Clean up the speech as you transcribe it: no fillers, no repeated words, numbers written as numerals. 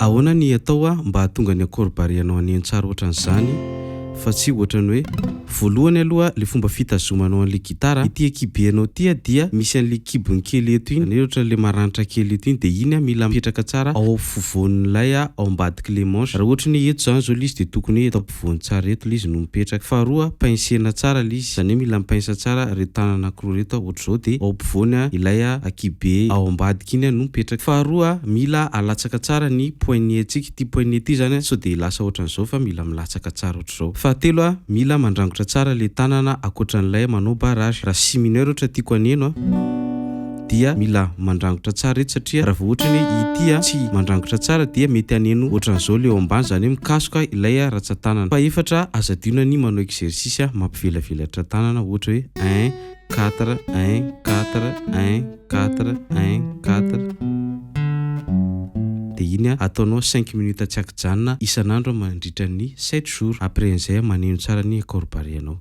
Ahoana ny atao mba hahatonga ny akorobarianao haneno tsara ohatran'izany fa tsy ohatrany hoe voalohany aloha le fomba fitazomanao an'le gitara ity ekibenao ity dia misy an'le kibony kely eto iny ny ohatra le maranitra kely eto iny de iny mila mipetraka tsara ao afovoan'ilay ao ambadiky le manche. Raha ohatra ny eto zany zao izy de tokony eto ampovoany tsara eto izy no mipetraka. Faharoa painsena tsara le izy zany hoe mila mipainsa tsara reto tanana anankiroa reto ohatra zao de ao ampovoany ilay kibe ao ambadiky iny no mipetraka. Faharoa mila alatsaka tsara ny poignet-tsika ty poignet ty zany sao de lasa ohatran'izao fa mila milatsaka tsara ohatra zao. Fahatelo mila mandrangotra tsara le tanana akoatran'ilay manao barrage. Raha si mineur ohatra tiako aneno dia mila mandrangotra tsara eto satria raha vao ohatra ny ity tsy mandrangotra tsara dia mety haneno ohatran'izao le ao ambany zany hoe mikasoka ilay ratsan-tanana. Faefatra aza adino ny manao exercice mampivelatra tanana ohatra hoe 1 4 1 4 1 4 1 4 de iny ataonao 5 minutes tsy akijanona isan'andro mandritra ny 7 jours. Après an'izay maneno tsara ny akorobarianao.